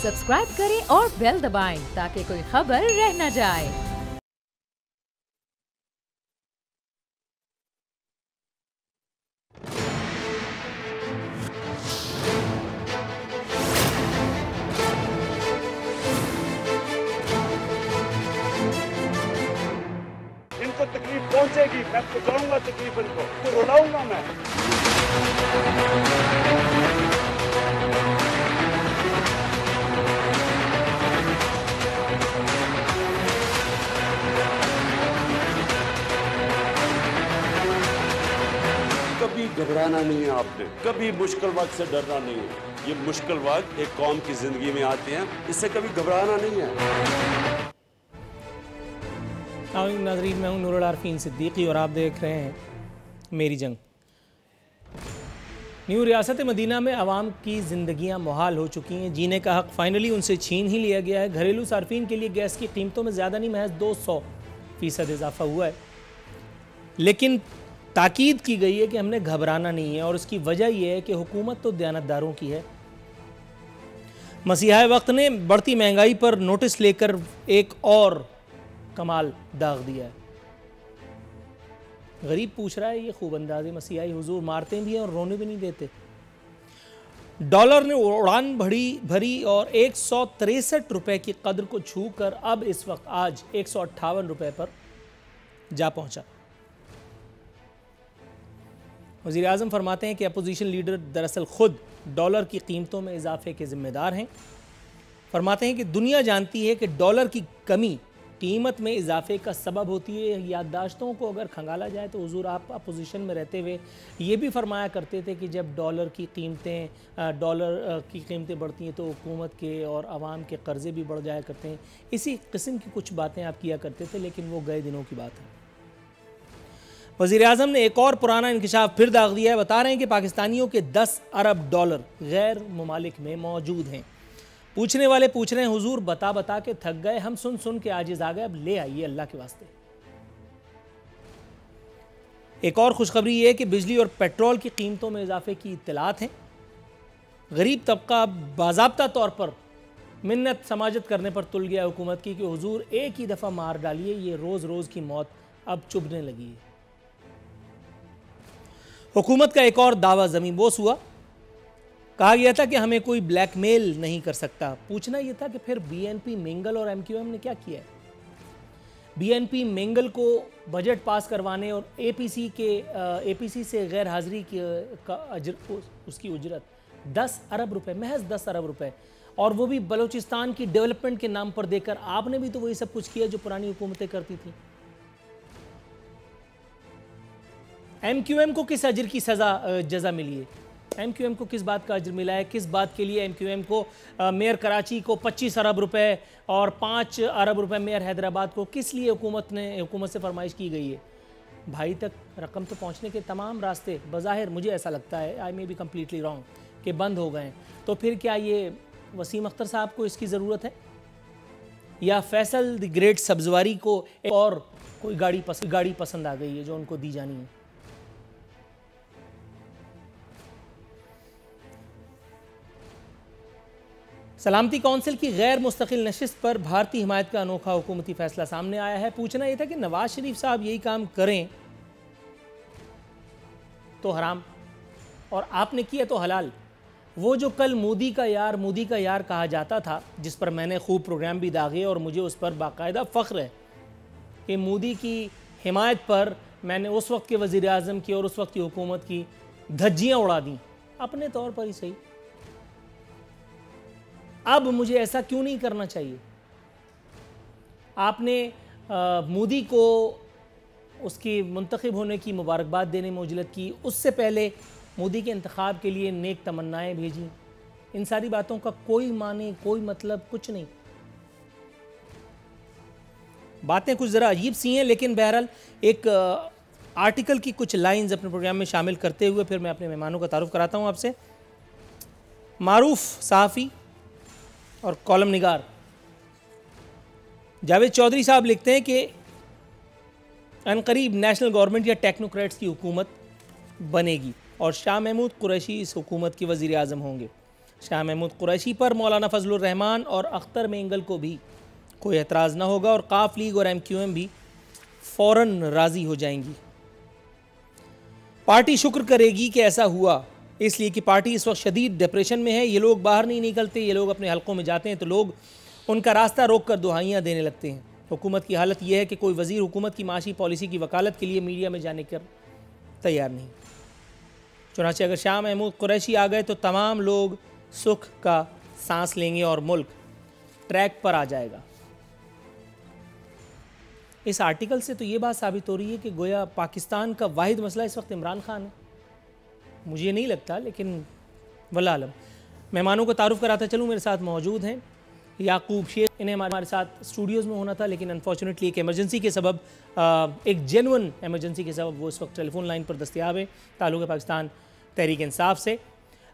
Subscribe करें और bell दबाएं ताकि कोई खबर रह न जाए। इनको तकलीफ पहुंचेगी, मैं पहुंचाऊंगा तकलीफ इनको, तो रुलाऊंगा मैं। कभी घबराना नहीं है आपने, कभी मुश्किल वक्त से डरना नहीं है। ये मुश्किल वक्त एक कौम की जिंदगी में आते हैं, इससे कभी घबराना नहीं है। नाज़रीन, मैं हूं नूरुल आरफीन सिद्दीकी और आप देख रहे हैं मेरी जंग। न्यू रियासत मदीना में आवाम की ज़िंदगियां मुहाल हो चुकी हैं। जीने का हक़ फ़ाइनली उनसे छीन ही लिया गया है। घरेलू सार्फिन के लिए गैस की कीमतों में ज़्यादा नहीं, महज 200% इजाफा हुआ है। लेकिन ताकीद की गई है कि हमने घबराना नहीं है, और उसकी वजह यह है कि हुकूमत तो दयानतदारों की है। मसीहा वक्त ने बढ़ती महंगाई पर नोटिस लेकर एक और कमाल दाग दिया है। गरीब पूछ रहा है, ये खूब अंदाज़े मसीहाई हुजूर मारते भी हैं और रोने भी नहीं देते। डॉलर ने उड़ान भरी और 163 रुपए की कदर को छूकर अब इस वक्त आज 158 रुपए पर जा पहुंचा। वज़ीर आज़म फरमाते हैं कि अपोजिशन लीडर दरअसल खुद डॉलर की कीमतों में इजाफे के जिम्मेदार हैं। फरमाते हैं कि दुनिया जानती है कि डॉलर की कमी कीमत में इजाफे का सबब होती है। याददाश्तों को अगर खंगाला जाए तो हुजूर आप अपोजिशन में रहते हुए ये भी फरमाया करते थे कि जब डॉलर की कीमतें बढ़ती हैं तो हुकूमत के और आवाम के कर्जे भी बढ़ जाया करते हैं। इसी किस्म की कुछ बातें आप किया करते थे, लेकिन वो गए दिनों की बात है। वज़ीर आज़म ने एक और पुराना इंकशाफ फिर दाग दिया है। बता रहे हैं कि पाकिस्तानियों के 10 अरब डॉलर गैर मुमालिक में मौजूद हैं। पूछने वाले पूछ रहे हैं, हुजूर बता बता के थक गए, हम सुन सुन के आजिज़ आ गए, अब ले आइए अल्लाह के वास्ते। एक और खुशखबरी ये है कि बिजली और पेट्रोल की कीमतों में इजाफे की इत्तलात हैं। गरीब तबका बाज़ाब्ता तौर पर मिन्नत समाजत करने पर तुल गया हुकूमत की कि हुजूर एक ही दफ़ा मार डालिए, ये रोज़ रोज़ की मौत अब चुभने लगी है। हुकूमत का एक और दावा ज़मीन बोस हुआ। कहा गया था कि हमें कोई ब्लैकमेल नहीं कर सकता। पूछना यह था कि फिर बीएनपी मेंगल और एमक्यूएम ने क्या किया है। बीएनपी मेंगल को बजट पास करवाने और एपीसी से गैर हाजिरी उसकी उजरत 10 अरब रुपए, महज 10 अरब रुपए, और वो भी बलूचिस्तान की डेवलपमेंट के नाम पर देकर। आपने भी तो वही सब कुछ किया जो पुरानी हुकूमतें करती थी। एमक्यूएम को किस अजर की जजा मिली है? एमक्यूएम को किस बात का अजर मिला है? किस बात के लिए एमक्यूएम को मेयर कराची को 25 अरब रुपए और 5 अरब रुपए मेयर हैदराबाद को किस लिए हुकूमत से फरमाइश की गई है? भाई तक रकम तो पहुंचने के तमाम रास्ते बज़ाहिर, मुझे ऐसा लगता है, आई मे बी कम्प्लीटली रॉन्ग, कि बंद हो गए हैं। तो फिर क्या ये वसीम अख्तर साहब को इसकी ज़रूरत है, या फैसल द ग्रेट सब्जवारी को और कोई गाड़ी पसंद आ गई है जो उनको दी जानी है? सलामती कौंसिल की गैर मुस्तकिल नशिस्त पर भारतीय हिमायत का अनोखा हुकूमती फैसला सामने आया है। पूछना यह था कि नवाज शरीफ साहब यही काम करें तो हराम, और आपने किया तो हलाल। वो जो कल मोदी का यार कहा जाता था, जिस पर मैंने खूब प्रोग्राम भी दागे और मुझे उस पर बाकायदा फ़ख्र है कि मोदी की हिमायत पर मैंने उस वक्त के वज़ीर आज़म की और उस वक्त की हुकूमत की धज्जियाँ उड़ा दी, अपने तौर पर ही सही। अब मुझे ऐसा क्यों नहीं करना चाहिए? आपने मोदी को उसकी मुंतखब होने की मुबारकबाद देने में उजलत की, उससे पहले मोदी के इंतखाब के लिए नेक तमन्नाएं भेजी। इन सारी बातों का कोई माने, कोई मतलब कुछ नहीं। बातें कुछ ज़रा अजीब सी हैं, लेकिन बहरहाल एक आर्टिकल की कुछ लाइंस अपने प्रोग्राम में शामिल करते हुए फिर मैं अपने मेहमानों का तारुफ कराता हूँ आपसे। मारूफ सहाफ़ी और कॉलम निगार जावेद चौधरी साहब लिखते हैं कि अनकरीब नेशनल गवर्नमेंट या टेक्नोक्रेट्स की हुकूमत बनेगी और शाह महमूद कुरैशी इस हुकूमत के वज़ीर आज़म होंगे। शाह महमूद कुरैशी पर मौलाना फजलुर रहमान और अख्तर मेंगल को भी कोई एतराज़ ना होगा और काफ लीग और MQM भी फ़ौरन राज़ी हो जाएंगी। पार्टी शुक्र करेगी कि ऐसा हुआ, इसलिए कि पार्टी इस वक्त शदीद डिप्रेशन में है। ये लोग बाहर नहीं निकलते, ये लोग अपने हलकों में जाते हैं तो लोग उनका रास्ता रोक कर दुहाइयाँ देने लगते हैं। हुकूमत की हालत यह है कि कोई वज़ीर हुकूमत की माशी पॉलिसी की वकालत के लिए मीडिया में जाने कर तैयार नहीं। चुनांचे अगर शाह महमूद कुरैशी आ गए तो तमाम लोग सुख का सांस लेंगे और मुल्क ट्रैक पर आ जाएगा। इस आर्टिकल से तो ये बात साबित हो रही है कि गोया पाकिस्तान का वाहिद मसला इस वक्त इमरान खान है। मुझे नहीं लगता, लेकिन वल्लाह आलम। मेहमानों को तारुफ कराता चलूँ, मेरे साथ मौजूद हैं याकूब शेख। इन्हें हमारे साथ स्टूडियोज़ में होना था, लेकिन अनफॉर्चुनेटली एक एमरजेंसी के सबब, एक जेन्युइन एमरजेंसी के सबब वो इस वक्त टेलीफोन लाइन पर दस्तयाब है। ताल्लुक़ पाकिस्तान तहरीक इंसाफ से,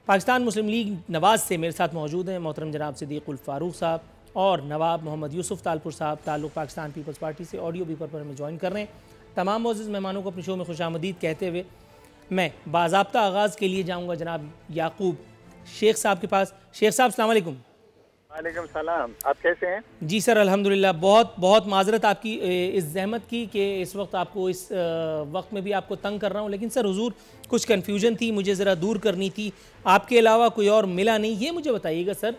पाकिस्तान मुस्लिम लीग नवाज से मेरे साथ मौजूद हैं मोहतरम जनाब सिद्दीकुल फ़ारूक साहब और नवाब मोहम्मद यूसुफ तालपुर साहब ताल्लुक़ पाकिस्तान पीपल्स पार्टी से ऑडियो बीपर पर हमें ज्वाइन कर रहे हैं। तमाम मोअज़्ज़ज़ मेहमानों को अपने शो में खुशामदीद कहते हुए मैं बाज़ाब्ता आगाज़ के लिए जाऊँगा जनाब याकूब शेख साहब के पास। शेख साहब अस्सलाम वालेकुम। वालेकुम सलाम, आप कैसे हैं? जी सर अल्हम्दुलिल्लाह। बहुत बहुत माजरत आपकी इस जहमत की कि इस वक्त आपको इस वक्त में भी आपको तंग कर रहा हूँ, लेकिन सर हुजूर कुछ कन्फ्यूजन थी, मुझे ज़रा दूर करनी थी। आपके अलावा कोई और मिला नहीं। ये मुझे बताइएगा सर,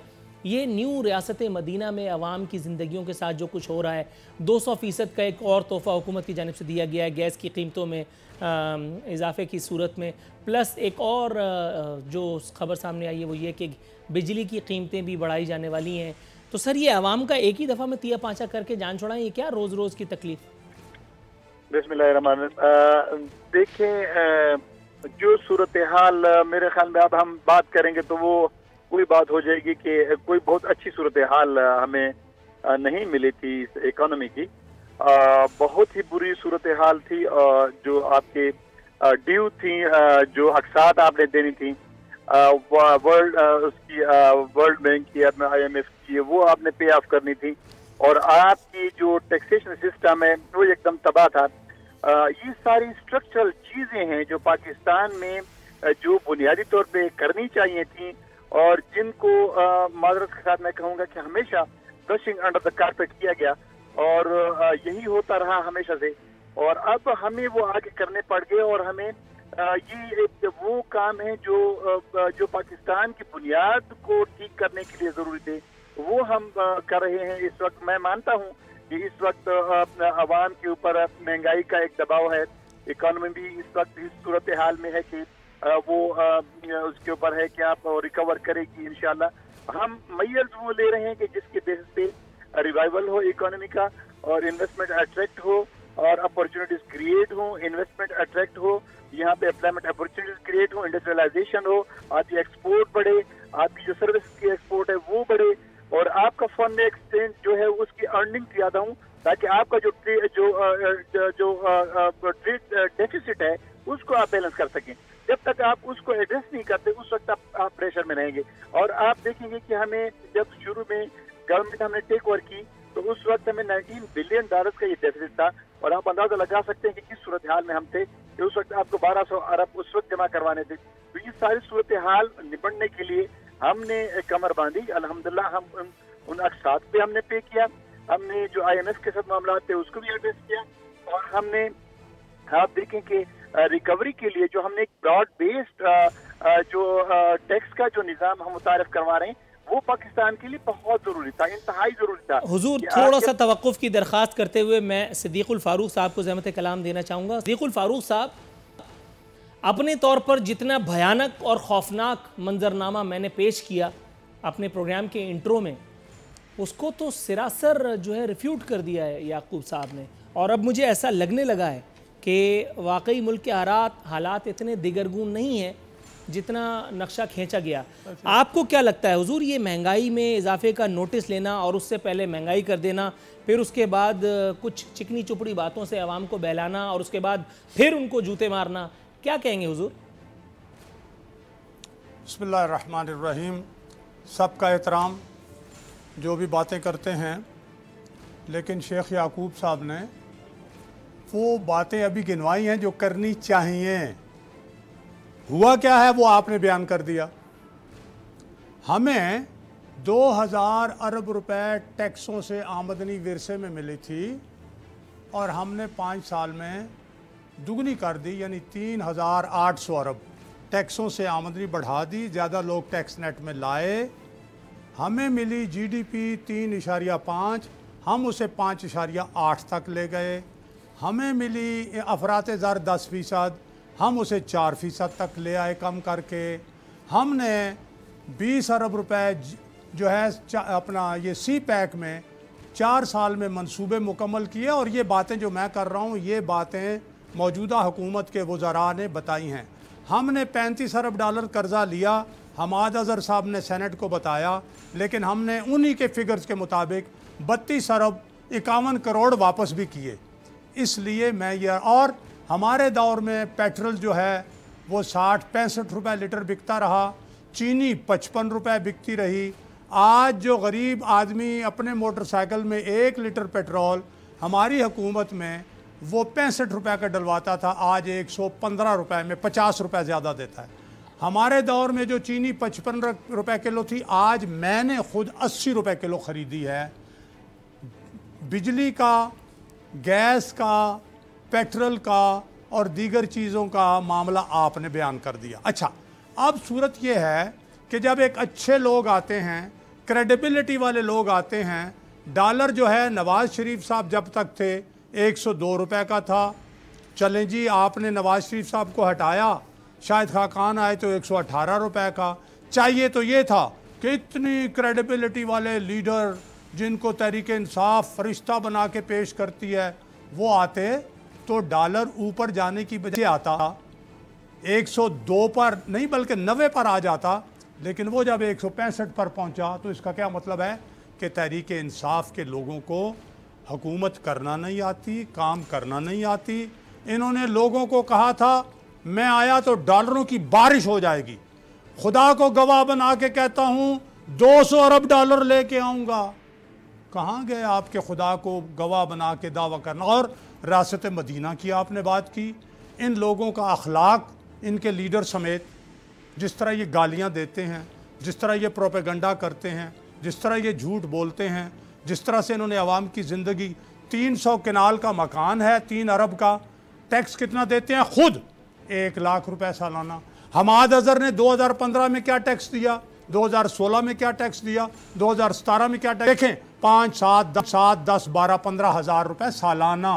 ये न्यू रियासत मदीना में अवाम की ज़िंदगियों के साथ जो कुछ हो रहा है, 200% का एक और तोहफ़ा हुकूमत की जानिब से दिया गया है गैस की कीमतों में इजाफे की सूरत में, प्लस एक और जो खबर सामने आई है वो ये कि बिजली की कीमतें भी बढ़ाई जाने वाली हैं। तो सर ये आवाम का एक ही दफ़ा में तिया पाँचा करके जान छोड़ाएं, ये क्या रोज़ रोज़ की तकलीफ? बिस्मिल्लाहिर्रहमानिर्रहीम। देखें, जो सूरत हाल मेरे ख्याल में अब हम बात करेंगे तो वो कोई बात हो जाएगी कि कोई बहुत अच्छी सूरत हाल हमें नहीं मिली थी इस इकोनॉमी की। बहुत ही बुरी सूरत हाल थी। जो आपके ड्यू थी, जो अक्सात आपने देनी थी वर्ल्ड बैंक की, IMF की, वो आपने पे ऑफ करनी थी। और आपकी जो टैक्सेशन सिस्टम है वो एकदम तबाह था। ये सारी स्ट्रक्चरल चीजें हैं जो पाकिस्तान में जो बुनियादी तौर पे करनी चाहिए थी और जिनको माजरत के साथ मैं कहूँगा कि हमेशा ब्रशिंग अंडर द कारपेट किया गया और यही होता रहा हमेशा से। और अब हमें वो आगे करने पड़ गए और हमें ये एक वो काम है जो पाकिस्तान की बुनियाद को ठीक करने के लिए जरूरी थे, वो हम कर रहे हैं इस वक्त। मैं मानता हूँ कि इस वक्त आवाम के ऊपर महंगाई का एक दबाव है, इकोनॉमी भी इस वक्त इस सूरत हाल में है कि वो उसके ऊपर है कि आप रिकवर करेगी इंशाल्लाह। हम मैयर्स वो ले रहे हैं कि जिसके बेसिस पे रिवाइवल हो इकोनॉमी का और इन्वेस्टमेंट अट्रैक्ट हो और अपॉर्चुनिटीज क्रिएट हो, इन्वेस्टमेंट अट्रैक्ट हो, यहाँ पे एम्प्लॉयमेंट अपॉर्चुनिटीज क्रिएट हो, इंडस्ट्रियलाइजेशन हो, आपकी एक्सपोर्ट बढ़े, आपकी जो सर्विस की एक्सपोर्ट है वो बढ़े और आपका फॉरेन एक्सचेंज जो है उसकी अर्निंग ज्यादा हो, ताकि आपका जो ट्रेड डेफिसिट है उसको आप बैलेंस कर सकें। जब तक आप उसको एड्रेस नहीं करते उस वक्त आप प्रेशर में रहेंगे। और आप देखेंगे कि हमें जब शुरू में गवर्नमेंट हमने टेक ओवर की तो उस वक्त हमें $19 बिलियन का ये डेफिसिट था और आप अंदाजा लगा सकते हैं कि किस सूरत हाल में हम थे कि उस वक्त आपको 1200 अरब उस वक्त जमा करवाने थे। तो ये सारी सूरत हाल निपटने के लिए हमने कमर बांधी। अल्हम्दुलिल्लाह हम उन अक्सात पे हमने पे किया, हमने जो IMF के साथ मामला थे उसको भी एड्रेस किया और हमने आप देखें कि रिकवरी के लिए जो हमने एक ब्रॉड बेस्ड जो टैक्स का जो निज़ाम हम मुतारिफ करवा रहे हैं वो पाकिस्तान के लिए बहुत जरूरी था, इंतहाई जरूरी था। हुजूर थोड़ा सा तवक्कुफ की दरख्वास्त करते हुए मैं सिद्दीकुल फारूक साहब को ज़हमत कलाम देना चाहूँगा। सिद्दीकुल फारूक साहब, अपने तौर पर जितना भयानक और खौफनाक मंजरनामा मैंने पेश किया अपने प्रोग्राम के इंट्रो में, उसको तो सरासर जो है रिफ्यूट कर दिया है याकूब साहब ने। और अब मुझे ऐसा लगने लगा है कि वाकई मुल्क के हालात इतने दिगरगून नहीं हैं जितना नक्शा खींचा गया। आपको क्या लगता है हुजूर, ये महंगाई में इजाफे का नोटिस लेना और उससे पहले महंगाई कर देना, फिर उसके बाद कुछ चिकनी चुपड़ी बातों से आवाम को बहलाना और उसके बाद फिर उनको जूते मारना, क्या कहेंगे हुजूर? बिस्मिल्लाहिर्रहमानिर्रहीम। सबका एहतराम जो भी बातें करते हैं, लेकिन शेख याकूब साहब ने वो बातें अभी गिनवाई हैं जो करनी चाहिए। हुआ क्या है वो आपने बयान कर दिया। हमें 2000 अरब रुपए टैक्सों से आमदनी विरसे में मिली थी और हमने 5 साल में दुगनी कर दी, यानी 3800 अरब टैक्सों से आमदनी बढ़ा दी, ज़्यादा लोग टैक्स नेट में लाए। हमें मिली जीडीपी 3.5, हम उसे 5.8 तक ले गए। हमें मिली अफरात ज़र 10%, हम उसे 4% तक ले आए कम करके। हमने 20 अरब रुपए जो है अपना ये सी पैक में 4 साल में मंसूबे मुकम्मल किए, और ये बातें जो मैं कर रहा हूँ ये बातें मौजूदा हुकूमत के वज़रा ने बताई हैं। हमने 35 अरब डॉलर कर्जा लिया, हमाद अज़हर साहब ने सेनेट को बताया, लेकिन हमने उन्हीं के फिगर्स के मुताबिक 32 अरब 51 करोड़ वापस भी किए। इसलिए मैं ये, और हमारे दौर में पेट्रोल जो है वो 60-65 रुपये लीटर बिकता रहा, चीनी 55 रुपये बिकती रही। आज जो गरीब आदमी अपने मोटरसाइकिल में 1 लीटर पेट्रोल हमारी हुकूमत में वो 65 रुपये का डलवाता था, आज 115 रुपये में 50 रुपये ज़्यादा देता है। हमारे दौर में जो चीनी 55 रुपये किलो थी, आज मैंने खुद 80 रुपये किलो ख़रीदी है। बिजली का, गैस का, पेट्रोल का और दीगर चीज़ों का मामला आपने बयान कर दिया। अच्छा, अब सूरत यह है कि जब एक अच्छे लोग आते हैं, क्रेडिबिलिटी वाले लोग आते हैं, डॉलर जो है नवाज़ शरीफ साहब जब तक थे 102 रुपये का था, चलें जी आपने नवाज़ शरीफ साहब को हटाया, शाहिद खाकान आए तो 118 रुपये का। चाहिए तो ये था कि इतनी क्रेडिबिलिटी वाले लीडर जिनको तहरीक इंसाफ फरिश्ता बना के पेश करती है वो आते तो डॉलर ऊपर जाने की बजाय आता 102 पर नहीं बल्कि 90 पर आ जाता। लेकिन वो जब 165 पर पहुंचा तो इसका क्या मतलब है कि तहरीक इंसाफ के लोगों को हुकूमत करना नहीं आती, काम करना नहीं आती। इन्होंने लोगों को कहा था मैं आया तो डॉलरों की बारिश हो जाएगी। खुदा को गवाह बना के कहता हूं 200 अरब डॉलर लेके आऊंगा। कहाँ गए आपके खुदा को गवाह बना के दावा करना। और रासत मदीना की आपने बात की। इन लोगों का अखलाक, इनके लीडर समेत, जिस तरह ये गालियाँ देते हैं, जिस तरह ये प्रोपेगंडा करते हैं, जिस तरह ये झूठ बोलते हैं, जिस तरह से इन्होंने आवाम की ज़िंदगी, 300 कनाल का मकान है 3 अरब का, टैक्स कितना देते हैं खुद 1 लाख रुपए सालाना। हमाद अज़हर ने 2015 में क्या टैक्स दिया, 2016 में क्या टैक्स दिया, 2017 में क्या टैक्स, देखें 5, 7, 10, 12, 15 हज़ार रुपये सालाना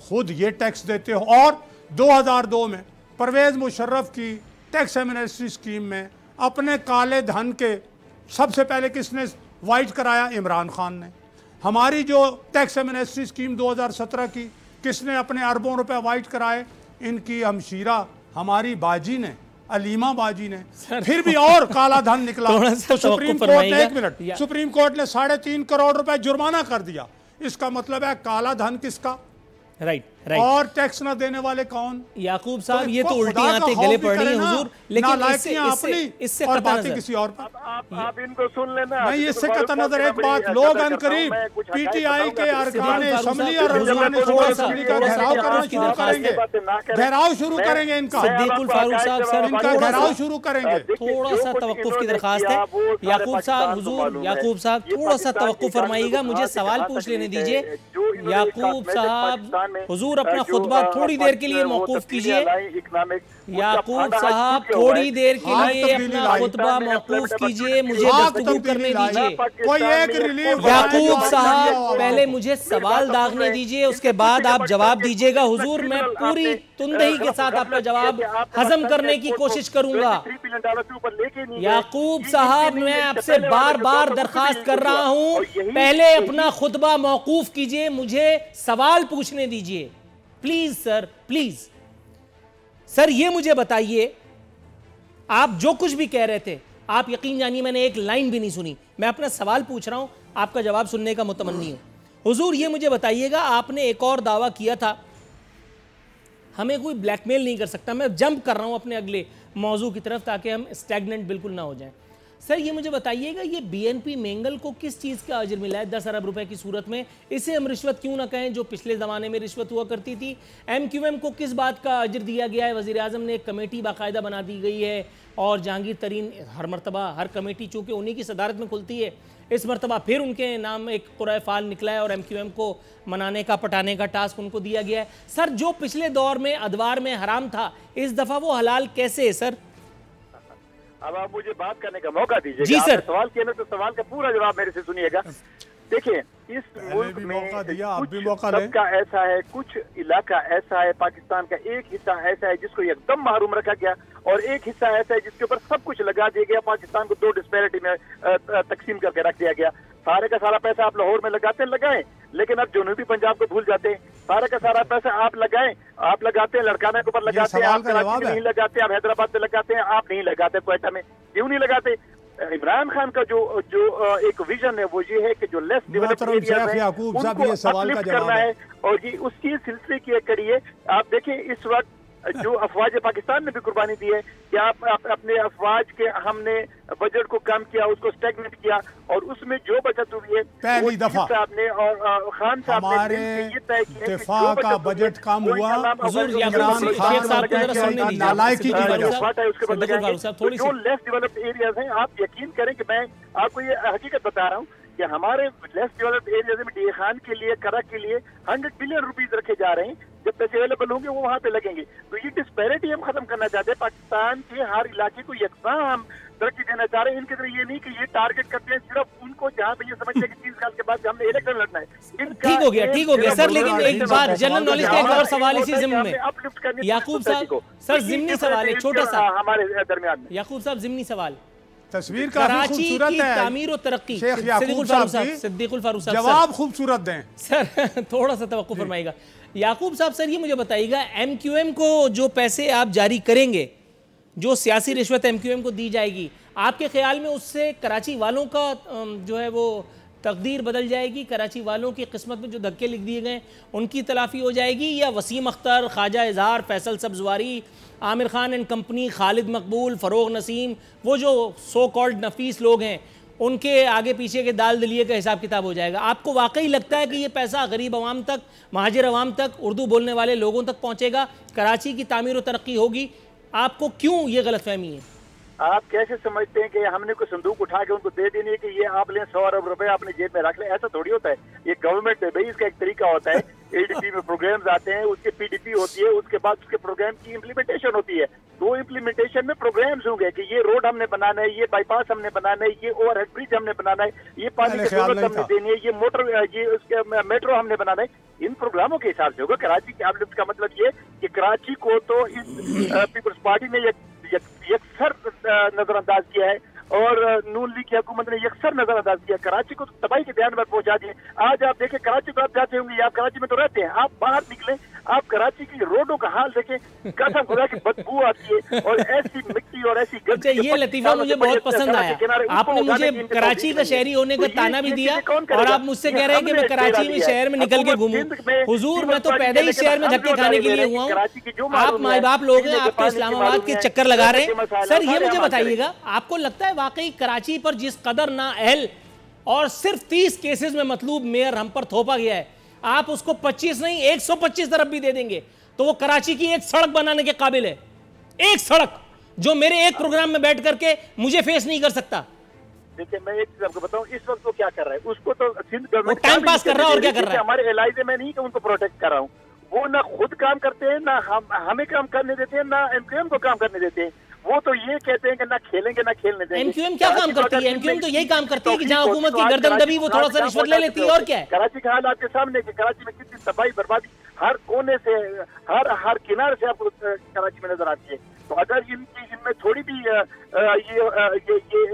खुद ये टैक्स देते हो। और 2002 में परवेज़ मुशर्रफ की टैक्स एमनेस्टी स्कीम में अपने काले धन के सबसे पहले किसने वाइट कराया, इमरान खान ने। हमारी जो टैक्स एमनेस्टी स्कीम 2017 की किसने अपने अरबों रुपए वाइट कराए, इनकी हमशीरा हमारी बाजी ने, अलीमा बाजी ने। फिर भी और काला धन निकला तो सुप्रीम कोर्ट ने, 1 मिनट, सुप्रीम कोर्ट ने 3.5 करोड़ रुपए जुर्माना कर दिया। इसका मतलब है काला धन किसका, राइट। और टैक्स ना देने वाले कौन, याकूब साहब। ये तो उल्टी आते गले पड़ रही है हुजूर, लेकिन इससे और बातें किसी और पर। आप इनको सुन लेना। नहीं, इससे कतई नजर एक बात, लोग अनकरीब पीटीआई के अरकान असेंबली और अरकान असेंबली का घेराव करना शुरू करेंगे, घेराव शुरू करेंगे इनका। सिद्दीकुल फारूक साहब, सर इनका घेराव शुरू करेंगे। थोड़ा सा तवक्कुफ की दरखास्त है याकूब साहब, हुजूर याकूब साहब थोड़ा सा तवक्कुफ फरमाइएगा, मुझे सवाल पूछ लेने दीजिए। याकूब साहब हुजूर अपना खुतबा थोड़ी देर के लिए मौकूफ कीजिए। याकूब साहब थोड़ी देर के लिए अपना खुतबा मौकूफ कीजिए, मुझे गुफ्तगू करने दीजिए। कोई एक रिलीफ। याकूब साहब पहले मुझे सवाल दागने दीजिए, उसके बाद आप जवाब दीजिएगा। हुजूर मैं पूरी तुंदही के साथ आपका जवाब हजम करने की कोशिश करूंगा। याकूब साहब मैं आपसे बार बार दरखास्त कर रहा हूं, पहले अपना खुतबा मौकूफ कीजिए, मुझे सवाल पूछने दीजिए प्लीज सर, प्लीज। सर ये मुझे बताइए, आप जो कुछ भी कह रहे थे, आप यकीन जानिए मैंने एक लाइन भी नहीं सुनी। मैं अपना सवाल पूछ रहा हूं, आपका जवाब सुनने का मुतमन्नी हूं। हुजूर ये मुझे बताइएगा, आपने एक और दावा किया था, हमें कोई ब्लैकमेल नहीं कर सकता। मैं जंप कर रहा हूं अपने अगले मौजू की तरफ ताकि हम स्टैग्नेंट बिल्कुल ना हो जाएं। सर ये मुझे बताइएगा, ये बीएनपी मेंगल को किस चीज़ का अजर मिला है 10 अरब रुपए की सूरत में? इसे हम रिश्वत क्यों ना कहें, जो पिछले ज़माने में रिश्वत हुआ करती थी। एमक्यूएम को किस बात का अजर दिया गया है? वज़ीर आज़म ने एक कमेटी बाकायदा बना दी गई है और जहांगीर तरीन हर मरतबा हर कमेटी चूँकि उन्हीं की सदारत में खुलती है, इस मरतबा फिर उनके नाम एक कुराए फाल निकला है और एमक्यूएम को मनाने का पटाने का टास्क उनको दिया गया है। सर जो पिछले दौर में अदवार में हराम था, इस दफ़ा वो हलाल कैसे है सर? अब आप मुझे बात करने का मौका दीजिए। जी सर। सवाल किया तो सवाल का पूरा जवाब मेरे से सुनिएगा। देखिए, इस मुल्क में कुछ सबका ऐसा है, कुछ इलाका ऐसा है, पाकिस्तान का एक हिस्सा ऐसा है जिसको एकदम महरूम रखा गया और एक हिस्सा ऐसा है जिसके ऊपर सब कुछ लगा दिया गया। पाकिस्तान को दो डिस्पैरिटी में तकसीम करके रख दिया गया। सारे का सारा पैसा आप लाहौर में लगाते हैं, लगाएं, लेकिन आप जनूबी पंजाब को भूल जाते हैं। सारे का सारा पैसा आप लगाएं, आप लगाते हैं लड़काना के ऊपर लगाते हैं, आप कराची में नहीं लगाते, आप हैदराबाद में लगाते हैं, आप नहीं लगाते क्वेटा में। क्यों नहीं लगाते? इमरान खान का जो एक विजन है वो ये है कि जो लेस डेवलप्ड एरियाज हैं उनको अपलिफ्ट करना है और ये उसकी सिलसिले की कड़ी है। आप देखें इस वक्त जो अफवाज पाकिस्तान ने भी कुर्बानी दी है कि आप अपने अफवाज के हमने बजट को कम किया, उसको स्टैग्नेट किया और उसमें जो बचत हुई है पहली दफा आपने और खान साहब हमारे ये तय किया दिफा का बजट कम हुआ। जो लेस डेवलप्ड एरियाज हैं, आप यकीन करें कि मैं आपको ये हकीकत बता रहा हूँ कि हमारे लेस डेवलप्ड एरियाज में डी खान के लिए, करा के लिए 100 बिलियन रुपीज रखे जा रहे हैं। जब पैसे अवेलेबल होंगे वो वहाँ पे लगेंगे। तो ये डिस्पैरिटी हम खत्म करना चाहते हैं। पाकिस्तान के हर इलाके को यकसा हम तरक्की देना चाह रहे हैं। इनकी तरह ये नहीं कि ये टारगेट करते हैं सिर्फ उनको जहाँ पे ये समझते हैं कि 30 साल के बाद हमने इलेक्शन लड़ना है। ठीक हो गया सर, लेकिन एक बात जनरल नॉलेज का एक और सवाल इसी जिम्मे में। याकूब साहब, सर जिम्नी सवाल है छोटा सा हमारे दरमियान में। याकूब साहब जिम्नी सवाल, तस्वीर काफी खूबसूरत है, तामीर और तरक्की, शेख याकूब साहब सिद्दीकुल फारूक साहब जवाब खूबसूरत दें सर। थोड़ा सा तवक्कुफ फरमाइएगा। याकूब साहब सर ये मुझे बताइएगा, एमक्यूएम को जो पैसे आप जारी करेंगे, जो सियासी रिश्वत एमक्यूएम को दी जाएगी, आपके ख्याल में उससे कराची वालों का जो है वो तकदीर बदल जाएगी? कराची वालों की किस्मत में जो धक्के लिख दिए गए उनकी तलाफी हो जाएगी, या वसीम अख्तर, ख्वाजा इजहार, फैसल सब्जवारी, आमिर खान एंड कंपनी, खालिद मकबूल, फ़रोग नसीम, वो जो सो कॉल्ड नफीस लोग हैं, उनके आगे पीछे के दाल दलिए का हिसाब किताब हो जाएगा? आपको वाकई लगता है कि ये पैसा गरीब आवाम तक, महाजिर आवाम तक, उर्दू बोलने वाले लोगों तक पहुँचेगा, कराची की तामीर और तरक्की होगी? आपको क्यों ये गलतफहमी है? आप कैसे समझते हैं कि हमने कोई संदूक उठा के उनको दे देनी है कि ये आप लें 100 अरब रुपए अपने जेब में रख लें? ऐसा थोड़ी होता है। ये गवर्नमेंट है भाई, इसका एक तरीका होता है। एडीपी में प्रोग्राम्स आते हैं, उसके पीडीपी होती है, उसके बाद उसके प्रोग्राम की इम्प्लीमेंटेशन होती है। तो इम्प्लीमेंटेशन में प्रोग्राम्स होंगे कि ये रोड हमने बनाना है, ये बाईपास हमने बनाना है, ये ओवरहेड ब्रिज हमने बनाना है, ये पानी की सहूलत हमने देनी है, ये मोटर, ये उसके मेट्रो हमने बनाना है। इन प्रोग्रामों के हिसाब से होगा। कराची की अपलिफ्ट का मतलब ये कि कराची को तो इस पीपल्स पार्टी ने यकसर नजरअंदाज किया है और नून लीग की हुकूमत ने यकसर नजरअंदाज किया। कराची को तबाही के ध्यान पर पहुंचा दिए। आज आप देखें कराची को, आप जाते होंगे, आप कराची में तो रहते हैं, आप बाहर निकले, आप कराची की रोडों का हाल देखें, कसम खुदा की बदबू आती है और ऐसी मिट्टी और ऐसी अच्छा, ये लतीफा मुझे बहुत पसंद आया। आपने मुझे कराची का शहरी होने का ताना भी दिया और आप मुझसे कह रहे हैं कि मैं कराची में शहर में निकल के घूमूं। हुजूर, मैं तो पैदा ही शहर में धक्के खाने के लिए हुआ हूँ। आप माए बाप लोग हैं, आप तो इस्लामाबाद के चक्कर लगा रहे हैं। सर ये मुझे बताइएगा, आपको लगता है वाकई कराची पर जिस कदर नाअहल और सिर्फ 30 केसेस में मतलूब मेयर हम पर थोपा गया है, आप उसको 25 नहीं 125 तरफ भी दे देंगे तो वो कराची की एक सड़क बनाने के काबिल है। एक सड़क जो मेरे एक प्रोग्राम में बैठ करके मुझे फेस नहीं कर सकता। देखिए, मैं एक चीज आपको बताऊं, इस वक्त वो क्या कर रहा है, उसको तो सिंध गवर्नमेंट टाइम पास कर रहा है और क्या कर रहा है। हमारे एलाइजे में नहीं कि उनको प्रोटेक्ट कर रहा हूँ, वो ना खुद काम करते हैं, ना हमें काम करने देते हैं, ना एमक्यूएम को काम करने देते हैं। वो तो ये कहते हैं कि ना खेलेंगे ना खेलने देंगे। एमक्यूएम क्या काम करती है? एमक्यूएम तो यही काम करती है कि जहां हुकूमत की गर्दन दबी वो थोड़ा सा रिश्वत ले लेती है, और क्या है। कराची का हाल आपके सामने कि कराची में कितनी तबाही बर्बादी हर कोने से, हर किनारे से आपको कराची में नजर आती है। तो अगर इनमें थोड़ी भी ये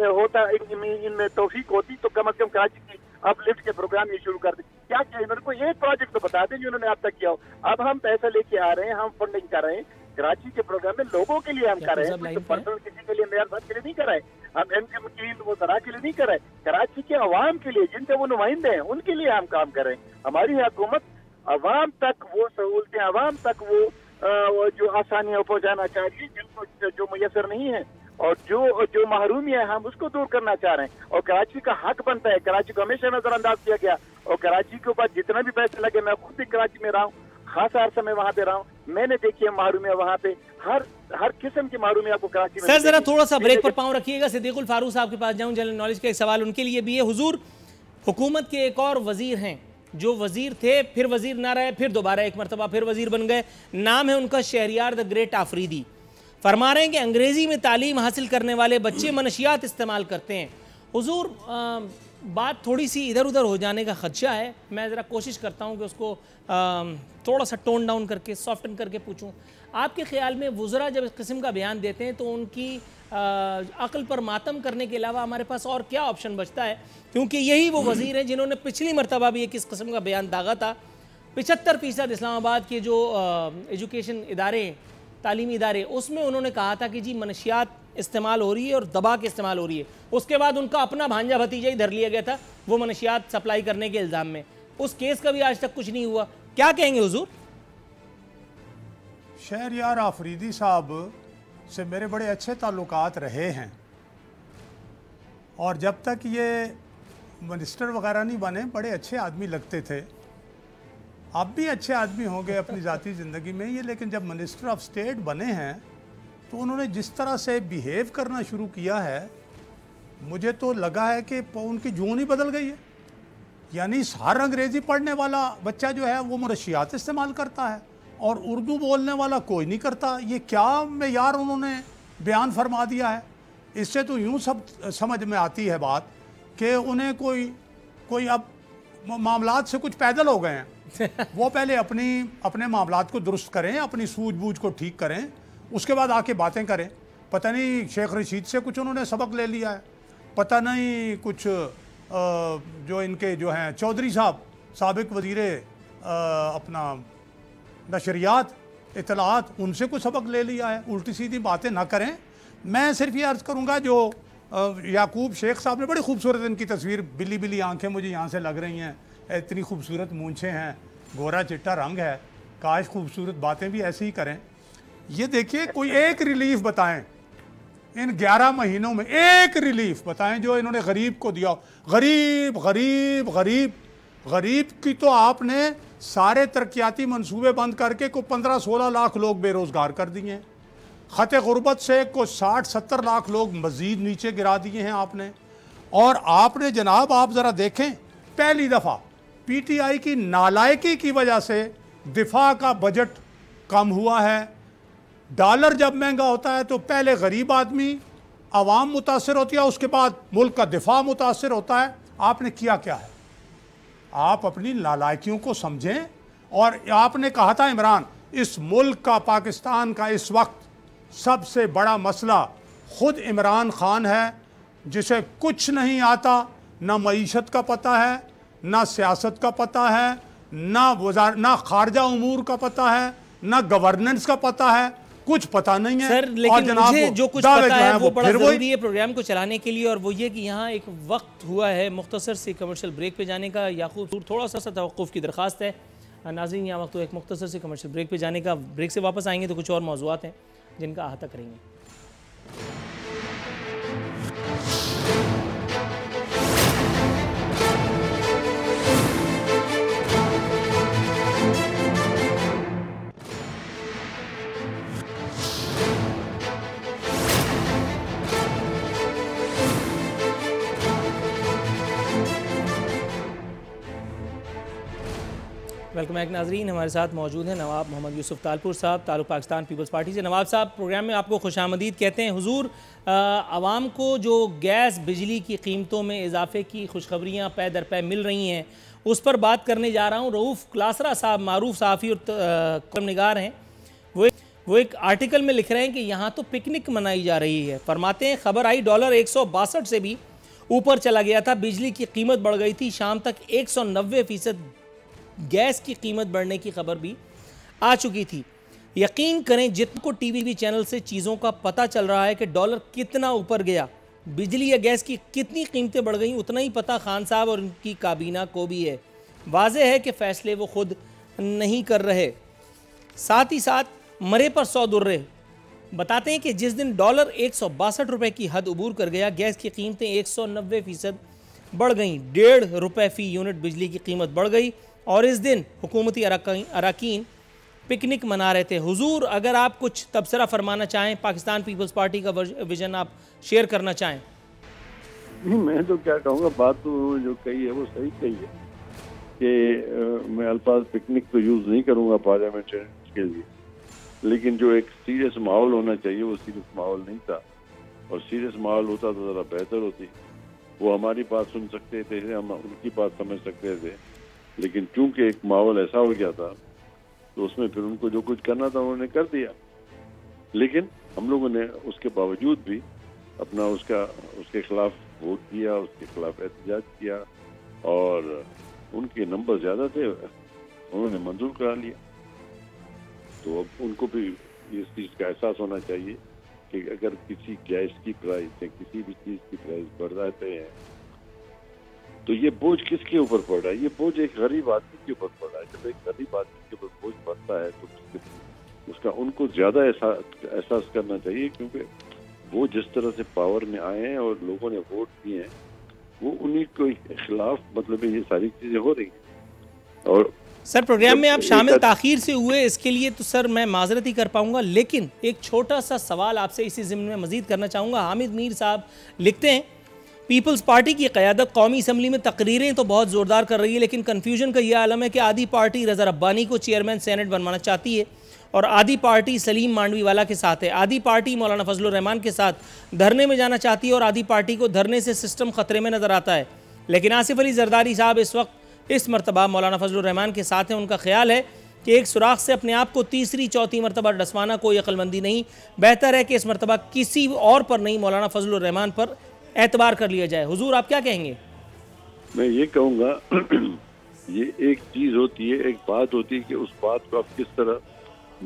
होता, इनमें तौफीक होती तो कम से कम कराची की अपलिफ्ट के प्रोग्राम ये शुरू कर दे। क्या किया इन्होंने? कोई एक प्रोजेक्ट तो बता दें जो इन्होंने अब तक किया हो। अब हम पैसा लेके आ रहे हैं, हम फंडिंग कर रहे हैं कराची के प्रोग्राम में, लोगों के लिए हम कर रहे हैं, तो पर्सनल किसी के लिए, मेयर साहब के लिए नहीं कर रहे। हम एमक्यूएम की वो सराह के लिए नहीं कर रहे, कराची के अवाम के लिए, जिनसे वो नुमाइंदे हैं, उनके लिए हम काम कर रहे हैं। हमारी हुकूमत अवाम तक वो सहूलतें, अवाम तक वो जो आसानियां पहुंचाना चाहिए जिनको जो मुयसर नहीं है, और जो महरूमी है हम उसको दूर करना चाह रहे हैं। और कराची का हक बनता है, कराची को हमेशा नजरअंदाज किया गया और कराची के ऊपर जितना भी पैसे लगे, मैं खुद भी कराची में रहा हूँ, खासा अरसा में वहाँ पे रहा हूँ, मैंने देखी है महरूमिया वहाँ पे, हर किस्म की महरूमिया आपको कराची में। सर जरा थोड़ा सा ब्रेक पर पाँव रखिएगा, सिद्दीकुल फारूक साहब के पास जाऊँ, जनरल नॉलेज का एक सवाल उनके लिए भी है। हुजूर, हुकूमत के एक और वजीर हैं जो वजीर थे, फिर वजीर ना रहे, फिर दोबारा एक मरतबा फिर वजीर बन गए, नाम है उनका शहरियार द ग्रेट आफरीदी। फरमा रहे हैं कि अंग्रेज़ी में तालीम हासिल करने वाले बच्चे मनशियात इस्तेमाल करते हैं। हुजूर, बात थोड़ी सी इधर उधर हो जाने का खदशा है, मैं ज़रा कोशिश करता हूँ कि उसको थोड़ा सा टोन डाउन करके सॉफ्टन करके पूछूँ। आपके ख्याल में वज़रा जब इस किस्म का बयान देते हैं तो उनकी अक्ल पर मातम करने के अलावा हमारे पास और क्या ऑप्शन बचता है? क्योंकि यही वो वज़ीर हैं जिन्होंने पिछली मरतबा भी एक इस किस्म का बयान दागा था। 75% इस्लामाबाद के जो एजुकेशन इदारे, तालीमी इदारे, उसमें उन्होंने कहा था कि जी मनशियात इस्तेमाल हो रही है और दबा के इस्तेमाल हो रही है। उसके बाद उनका अपना भांजा भतीजा ही धर लिया गया था वो मनशियात सप्लाई करने के इल्ज़ाम में। उस केस का भी आज तक कुछ नहीं हुआ। क्या कहेंगे हुजूर? शहरियार आफरीदी साहब से मेरे बड़े अच्छे ताल्लुकात रहे हैं और जब तक ये मिनिस्टर वगैरह नहीं बने बड़े अच्छे आदमी लगते थे। अब भी अच्छे आदमी होंगे अपनी ज़ाती ज़िंदगी में ये, लेकिन जब मिनिस्टर ऑफ स्टेट बने हैं तो उन्होंने जिस तरह से बिहेव करना शुरू किया है, मुझे तो लगा है कि उनकी जून ही बदल गई है। यानी हर अंग्रेज़ी पढ़ने वाला बच्चा जो है वो मनशियात इस्तेमाल करता है और उर्दू बोलने वाला कोई नहीं करता। ये क्या मेयार उन्होंने बयान फरमा दिया है। इससे तो यूँ सब समझ में आती है बात कि उन्हें कोई अब मामलात से कुछ पैदल हो गए हैं। वो पहले अपने मामलात को दुरुस्त करें, अपनी सूझबूझ को ठीक करें, उसके बाद आके बातें करें। पता नहीं शेख रशीद से कुछ उन्होंने सबक ले लिया है, पता नहीं कुछ जो इनके जो हैं चौधरी साहब साबिक वज़ीर अपना नशरियात इतलात, उनसे कुछ सबक ले लिया है। उल्टी सीधी बातें ना करें। मैं सिर्फ ये अर्ज़ करूँगा, जो याकूब शेख साहब ने बड़ी खूबसूरत इनकी तस्वीर, बिल्ली बिल्ली आंखें मुझे यहाँ से लग रही हैं, इतनी खूबसूरत मूंछें हैं, गोरा चिट्टा रंग है, काश खूबसूरत बातें भी ऐसे ही करें। ये देखिए, कोई एक रिलीफ बताएं इन 11 महीनों में, एक रिलीफ बताएं जो इन्होंने गरीब को दिया। गरीब गरीब गरीब गरीब की तो आपने सारे तरक्याती मंसूबे बंद करके को 15-16 लाख लोग बेरोज़गार कर दिए हैं। ख़त गुर्बत से को 60-70 लाख लोग मज़ीद नीचे गिरा दिए हैं आपने। और आपने जनाब, आप ज़रा देखें, पहली दफ़ा PTI की नालायकी की वजह से दिफा का बजट कम हुआ है। डॉलर जब महंगा होता है तो पहले गरीब आदमी आवाम मुतासर होती है, उसके बाद मुल्क का दिफा मुतासर होता है। आपने किया क्या है? आप अपनी नालायकियों को समझें। और आपने कहा था इमरान, इस मुल्क का, पाकिस्तान का इस वक्त सबसे बड़ा मसला खुद इमरान खान है, जिसे कुछ नहीं आता, ना मईशत का पता है, ना सियासत का पता है, ना खारजा उमूर का पता है, ना गवर्नेंस का पता है, कुछ पता नहीं है। सर, लेकिन मुझे जो कुछ पता है वो बड़ा ज़रूरी है प्रोग्राम को चलाने के लिए, और वो ये कि यहाँ एक वक्त हुआ है मुख्तसर से कमर्शियल ब्रेक पे जाने का। याकूब, थोड़ा सा तवक्कुफ़ की दरख्वास्त है। नाज़रीन, यहाँ वक्त तो एक मुख्तसर से कमर्शियल ब्रेक पे जाने का। ब्रेक से वापस आएंगे तो कुछ और मौज़ूआत हैं जिनका अहाता करेंगे। वेलकम बैक नाजरीन। हमारे साथ मौजूद हैं नवाब मोहम्मद यूसुफ तालपुर साहब, ताल्लुक पाकिस्तान पीपल्स पार्टी से। नवाब साहब, प्रोग्राम में आपको खुशामदीद कहते हैं। हुजूर, आवाम को जो गैस बिजली की कीमतों में इजाफे की खुशखबरियाँ पै दर पै मिल रही हैं, उस पर बात करने जा रहा हूँ। रऊफ़ क्लासरा साहब, मारूफ सहाफ़ी और कॉलम निगार हैं, वो एक आर्टिकल में लिख रहे हैं कि यहाँ तो पिकनिक मनाई जा रही है। फरमाते हैं, खबर आई डॉलर 162 से भी ऊपर चला गया था, बिजली की कीमत बढ़ गई थी, शाम तक 190% गैस की कीमत बढ़ने की खबर भी आ चुकी थी। यकीन करें, जितने टीवी चैनल से चीज़ों का पता चल रहा है कि डॉलर कितना ऊपर गया, बिजली या गैस की कितनी कीमतें बढ़ गई, उतना ही पता खान साहब और उनकी काबीना को भी है। वाज़ेह है कि फ़ैसले वो खुद नहीं कर रहे। साथ ही साथ मरे पर 100 दुर्रे, बताते हैं कि जिस दिन डॉलर 162 रुपए की हद अबूर कर गया, गैस की कीमतें 190% बढ़ गईं, ₹1.5 फी यूनिट बिजली की कीमत बढ़ गई और इस दिन हुकूमती अरकान पिकनिक मना रहे थे। हुजूर, अगर आप कुछ तबसरा फरमाना चाहें, पाकिस्तान पीपल्स पार्टी का विजन आप शेयर करना चाहें। नहीं, मैं तो क्या कहूँगा, बात तो जो कही है वो सही कही है कि मैं अल्फाज पिकनिक तो यूज़ नहीं करूँगा पार्लियामेंट के लिए, लेकिन जो एक सीरियस माहौल होना चाहिए वो सीरियस माहौल नहीं था, और सीरियस माहौल होता तो ज़रा बेहतर होती। वो हमारी बात सुन सकते थे, हम उनकी बात समझ सकते थे, लेकिन चूंकि एक माहौल ऐसा हो गया था तो उसमें फिर उनको जो कुछ करना था उन्होंने कर दिया। लेकिन हम लोगों ने उसके बावजूद भी अपना उसके खिलाफ वोट किया, उसके खिलाफ एहतजाज किया, और उनके नंबर ज़्यादा थे, उन्होंने मंजूर करा लिया। तो अब उनको भी इस चीज़ का एहसास होना चाहिए कि अगर किसी गैस की प्राइस या किसी भी चीज़ की प्राइस बढ़ जाते हैं तो ये बोझ किसके ऊपर पड़ रहा है? ये बोझ एक गरीब आदमी के ऊपर पड़ रहा है। जब एक गरीब आदमी के ऊपर बोझ पड़ता है तो उसका उनको ज़्यादा एहसास करना चाहिए, क्योंकि वो जिस तरह से पावर में आए हैं और लोगों ने वोट दिए हैं, वो उन्हीं के खिलाफ मतलब ये सारी चीज़ें हो रही हैं। और सर, प्रोग्राम में आप शामिल ताखीर से हुए, इसके लिए तो सर मैं माजरत ही कर पाऊंगा, लेकिन एक छोटा सा सवाल आपसे इसी ज़िम्न में मजीद करना चाहूँगा। हामिद मीर साहब लिखते हैं, पीपल्स पार्टी की क़यादत कौमी असम्बली में तकरीरें तो बहुत ज़ोरदार कर रही है, लेकिन कन्फ्यूजन का यह आलम है कि आधी पार्टी रज़ा रब्बानी को चेयरमैन सेनेट बनवाना चाहती है और आधी पार्टी सलीम मांडवीवाला के साथ है, आधी पार्टी मौलाना फजलुर रहमान के साथ धरने में जाना चाहती है और आधी पार्टी को धरने से सिस्टम ख़तरे में नज़र आता है। लेकिन आसिफ अली जरदारी साहब इस वक्त इस मरतबा मौलाना फजलुर रहमान के साथ हैं। उनका ख्याल है कि एक सुराख से अपने आप को तीसरी चौथी मरतबा डसवाना कोई अक्लमंदी नहीं, बेहतर है कि इस मरतबा किसी और पर नहीं, मौलाना फजलुर रहमान पर एतबार कर लिया जाए। हुजूर, आप क्या कहेंगे? मैं ये कहूँगा ये एक चीज़ होती है, एक बात होती है कि उस बात को आप किस तरह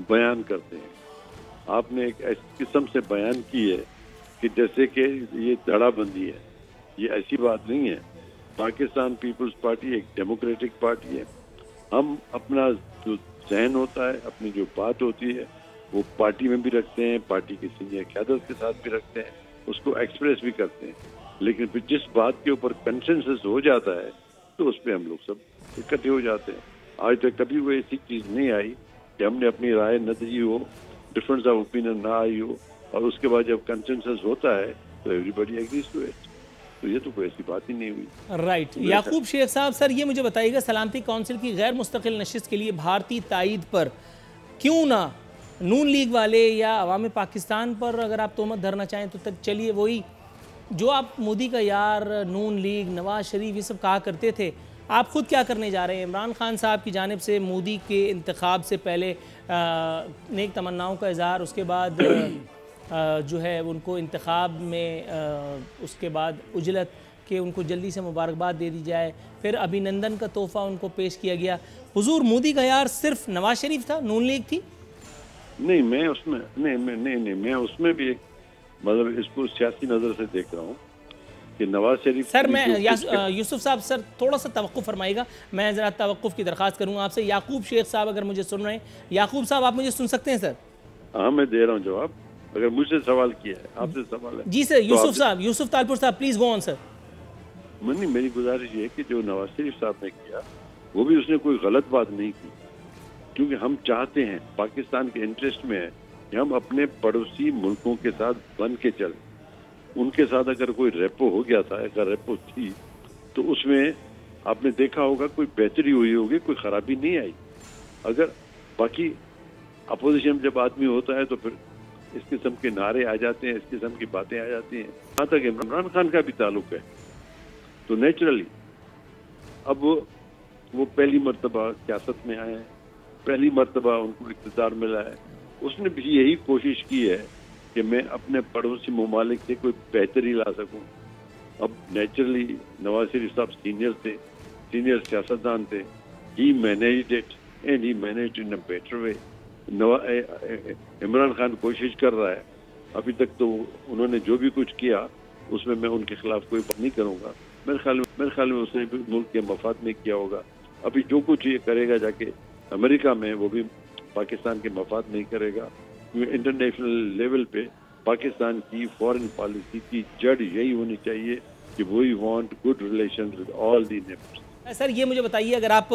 बयान करते हैं। आपने एक ऐसी किस्म से बयान की है कि जैसे कि ये धड़ाबंदी है। ये ऐसी बात नहीं है। पाकिस्तान पीपल्स पार्टी एक डेमोक्रेटिक पार्टी है। हम अपना जो जहन होता है, अपनी जो बात होती है, वो पार्टी में भी रखते हैं, पार्टी की सीनियर क़यादत के साथ भी रखते हैं, उसको एक्सप्रेस भी करते हैं। लेकिन फिर जिस बात के ऊपर कंसेंसस हो जाता है तो उस पर हम लोग सब इकट्ठे हो जाते हैं। आज तक कभी वो ऐसी चीज़ नहीं आई कि हमने अपनी राय न दी हो, डिफरेंस ऑफ ओपिनियन ना आई हो, और उसके बाद जब कंसेंसस होता है तो एवरीबॉडी एग्रीज टू इट। तो ये तो कोई ऐसी बात ही नहीं हुई। राइट। याकूब शेख साहब, सर ये मुझे बताइएगा, सलामती काउंसिल की गैर मुस्तकिल नशिस्त के लिए भारतीय तायद पर क्यों ना नून लीग वाले या अवाम पाकिस्तान पर अगर आप तोहमत धरना चाहें तो तक चलिए, वही जो आप मोदी का यार, नून लीग, नवाज शरीफ, ये सब कहा करते थे, आप खुद क्या करने जा रहे हैं? इमरान खान साहब की जानिब से मोदी के इंतखाब से पहले नेक तमन्नाओं का इजहार, उसके बाद जो है उनको इंतखाब में उसके बाद उजलत कि उनको जल्दी से मुबारकबाद दे दी जाए, फिर अभिनंदन का तोहफ़ा उनको पेश किया गया। हुजूर, मोदी का यार सिर्फ नवाज शरीफ था, नून लीग थी? नहीं, मैं उसमें नहीं, मैं उसमें भी एक मतलब इसको सियासी नज़र से देख रहा हूँ कि नवाज शरीफ। सर मैं यूसुफ साहब, सर थोड़ा सा तवक्कुफ़ फरमाइएगा, मैं ज़रा तवक्कुफ़ की दरख्वास्त करूँगा आपसे। याकूब शेख साहब अगर मुझे सुन रहे हैं, याकूब साहब आप मुझे सुन सकते हैं? सर हाँ, मैं दे रहा हूँ जवाब। अगर मुझसे सवाल किया है, आपसे सवाल है। जी सर, यूसुफ साहब, यूसुफ तालपुर साहब, प्लीज़ गो ऑन सर। नहीं, मेरी गुजारिश ये है कि जो नवाज शरीफ साहब ने किया वो भी उसने कोई गलत बात नहीं की, क्योंकि हम चाहते हैं, पाकिस्तान के इंटरेस्ट में है कि हम अपने पड़ोसी मुल्कों के साथ बन के चलें। उनके साथ अगर कोई रेपो हो गया था, अगर रेपो थी, तो उसमें आपने देखा होगा कोई बेहतरी हुई होगी, कोई खराबी नहीं आई। अगर बाकी अपोजिशन जब आदमी होता है तो फिर इस किस्म के नारे आ जाते हैं, इस किस्म की बातें आ जाती हैं। जहाँ तक इमरान खान का भी ताल्लुक है तो नेचुरली अब वो पहली मर्तबा सियासत में आए हैं, पहली मर्तबा उनको इक़्तिदार मिला है। उसने भी यही कोशिश की है कि मैं अपने पड़ोसी ममालिक से कोई बेहतरी ला सकूं। अब नेचुरली नवाज शरीफ साहब सीनियर थे, सीनियर सियासतदान थे। He managed it and he managed in a better way. Imran Khan कोशिश कर रहा है, अभी तक तो उन्होंने जो भी कुछ किया उसमें मैं उनके खिलाफ कोई बात नहीं करूँगा। मेरे ख्याल में उसने भी मुल्क के मफाद में किया होगा। अभी जो कुछ ये करेगा जाके अमेरिका में, वो भी पाकिस्तान के मफाद नहीं करेगा। इंटरनेशनल लेवल पे पाकिस्तान की फॉरेन पॉलिसी की जड़ यही होनी चाहिए कि we want good relation with all the neighbours. Sir ये मुझे बताइए, अगर आप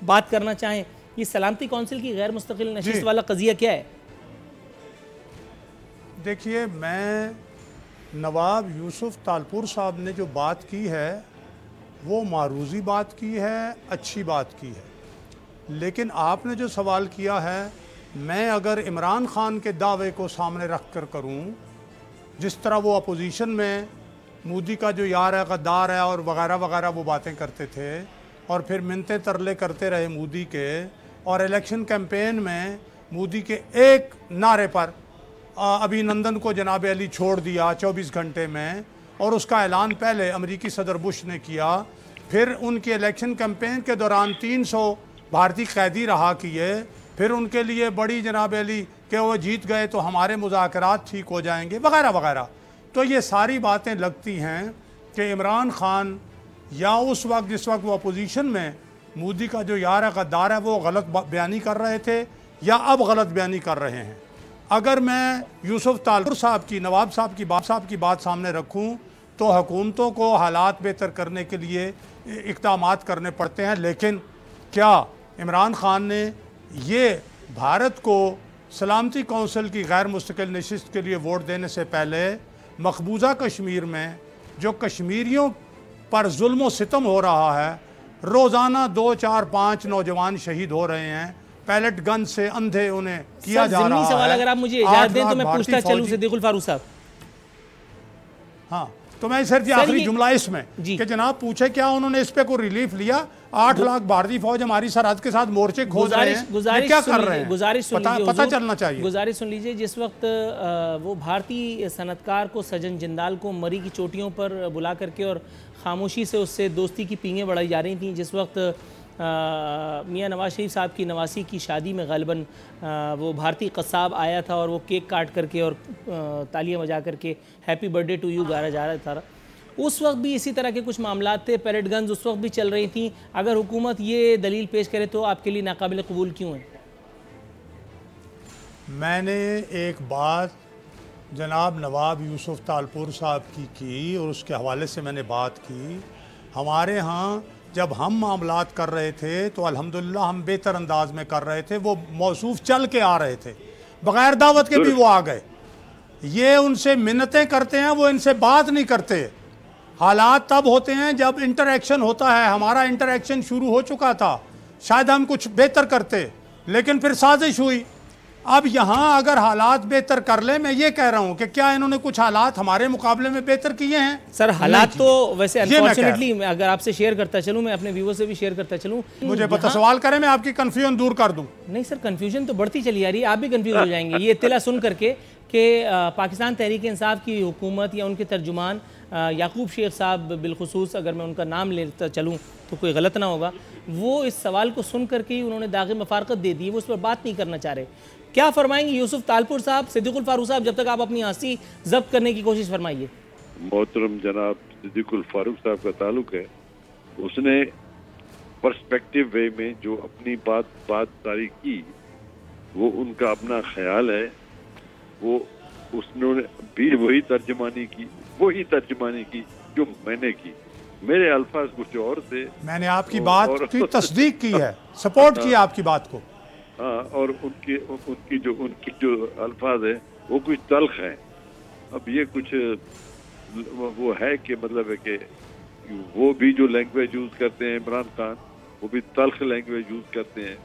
बात करना चाहें, ये सलामती कौंसिल की गैर मुस्तकिल नशिस्त वाला कज़िया क्या है? देखिए, मैं नवाब यूसुफ तालपुर साहब ने जो बात की है वो मारूजी बात की है, अच्छी बात की है, लेकिन आपने जो सवाल किया है, मैं अगर इमरान खान के दावे को सामने रख कर करूँ, जिस तरह वो अपोजिशन में मोदी का जो यार है, गद्दार है और वगैरह वगैरह वो बातें करते थे और फिर मिन्नते तरले करते रहे मोदी के, और इलेक्शन कैंपेन में मोदी के एक नारे पर अभिनंदन को जनाब अली छोड़ दिया 24 घंटे में, और उसका ऐलान पहले अमेरिकी सदर बुश ने किया, फिर उनके इलेक्शन कैंपेन के दौरान 300 भारतीय कैदी रहा किए, फिर उनके लिए बड़ी जनाब अली कि वो जीत गए तो हमारे मुज़ाकरात ठीक हो जाएंगे वगैरह वगैरह। तो ये सारी बातें लगती हैं कि इमरान खान या उस वक्त जिस वक्त वो अपोजिशन में मोदी का जो यार है, गद्दार है, वो गलत बयानी कर रहे थे या अब गलत बयानी कर रहे हैं। अगर मैं यूसुफ तालपुर साहब की, नवाब साहब की बात सामने रखूं तो हुकूमतों को हालात बेहतर करने के लिए इक़दामात करने पड़ते हैं, लेकिन क्या इमरान खान ने ये भारत को सलामती कौंसिल की गैर मुस्तकिल नशिस्त के लिए वोट देने से पहले मकबूजा कश्मीर में जो कश्मीरियों पर जुल्म व सितम हो रहा है, रोज़ाना 2, 4, 5 नौजवान शहीद हो रहे हैं, पैलेट गन से अंधे उन्हें किया जा रहा है। सवाल अगर आप मुझे इजाज़त दें तो मैं पूछता चलूं सिद्दीकुल फारूक साहब। हाँ, तो मैं सर जी आखिरी जुमला इसमें कि जनाब पूछे क्या उन्होंने इस पे कोई रिलीफ लिया? 8 लाख भारतीय फौज हमारी सरहद के साथ मोर्चे खोज रहे हैं, क्या कर रहे हैं? पता चलना चाहिए। गुजारिश सुन लीजिए, जिस वक्त वो भारतीय सनतकार को सजन जिंदाल को मरी की चोटियों पर बुला करके और खामोशी से उससे दोस्ती की पींगें बढ़ाई जा रही थी, जिस वक्त मियाँ नवाज शरीफ साहब की नवासी की शादी में ग़ालिबन वो भारतीय कसाब आया था और वो केक काट करके और तालियां बजा करके हैप्पी बर्थडे टू यू गाया जा रहा था, उस वक्त भी इसी तरह के कुछ मामलात थे, पैलेट गन्स उस वक्त भी चल रही थी। अगर हुकूमत ये दलील पेश करे तो आपके लिए नाकाबिल कबूल क्यों है? मैंने एक बात जनाब नवाब यूसुफ तालपुर साहब की और उसके हवाले से मैंने बात की। हमारे यहाँ जब हम मामलात कर रहे थे तो अल्हम्दुलिल्लाह हम बेहतर अंदाज में कर रहे थे, वो मौसूफ चल के आ रहे थे, बग़ैर दावत के भी वो आ गए। ये उनसे मिन्नतें करते हैं, वो इनसे बात नहीं करते। हालात तब होते हैं जब इंटरेक्शन होता है। हमारा इंटरेक्शन शुरू हो चुका था, शायद हम कुछ बेहतर करते, लेकिन फिर साजिश हुई। अब यहाँ अगर हालात बेहतर कर ले, मैं ये कह रहा हूँ कि क्या इन्होंने कुछ हालात हमारे मुकाबले में बेहतर किए हैं? सर हालात तो वैसे अनफॉर्चुनेटली अगर आपसे शेयर करता चलूँ, मैं अपने व्यूअर से भी शेयर करता चलूँ, मुझे पता सवाल करें, मैं आपकी कंफ्यूजन दूर कर दूँ। नहीं सर, कंफ्यूजन तो बढ़ती चली आ रही है, आप भी कंफ्यूज हो जाएंगे ये इत्तला सुन करके कि पाकिस्तान तहरीक इंसाफ की हुकूमत या उनके तर्जुमान याकूब शेख साहब बिलखुसूस, अगर मैं उनका नाम लेता चलूँ तो कोई गलत ना होगा, वो इस सवाल को सुन करके ही उन्होंने दाग़े मफारकत दे दी, वो उस पर बात नहीं करना चाह रहे। क्या फरमाएंगे यूसुफ तालपुर साहब, सिद्दीकुल फारूक साहब, जब तक आप अपनी हंसी जब्त करने की कोशिश फरमाइए। मोहतरम जनाब सिद्दीकुल फारूक साहब का ताल्लुक है, उसने पर्सपेक्टिव वे में जो अपनी बात सारी की, वो उनका अपना ख्याल है, वो उसने भी वही तर्जमानी की जो मैंने की। मेरे अल्फाज कुछ और थे। मैंने आपकी बात की तस्दीक की है, सपोर्ट किया आपकी बात को। हाँ, और उनकी जो अल्फाज है वो कुछ तल्ख हैं। अब ये कुछ वो है कि मतलब है कि वो भी जो लैंग्वेज यूज करते हैं इमरान खान, वो भी तल्ख लैंग्वेज यूज करते हैं।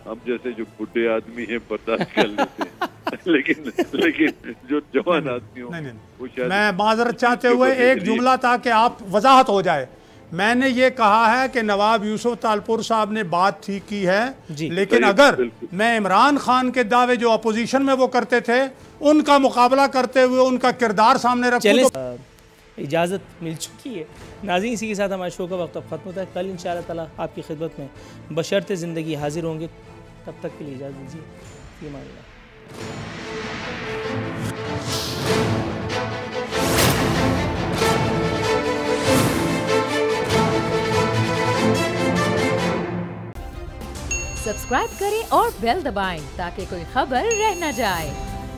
हम जैसे जो बुढ़े आदमी हैं बर्दाश्त कर लेते हैं लेकिन जो जवान आदमी हो, मैं माजरत चाहते हुए एक जुमला था कि आप वजाहत हो जाए। मैंने ये कहा है कि नवाब यूसुफ तालपुर साहब ने बात ठीक की है, लेकिन अगर मैं इमरान खान के दावे जो अपोजिशन में वो करते थे उनका मुकाबला करते हुए उनका किरदार सामने रखूं तो इजाज़त मिल चुकी है। नाज़रीन, इसी के साथ हमारे शो का वक्त अब ख़त्म होता है। कल इंशाअल्लाह ताला आपकी खिदमत में बशर्ते ज़िंदगी हाजिर होंगे। तब तक के लिए इजाज़त दीजिए। फ़ी अमान अल्लाह। सब्सक्राइब करें और बेल दबाएं ताकि कोई खबर रह न जाए।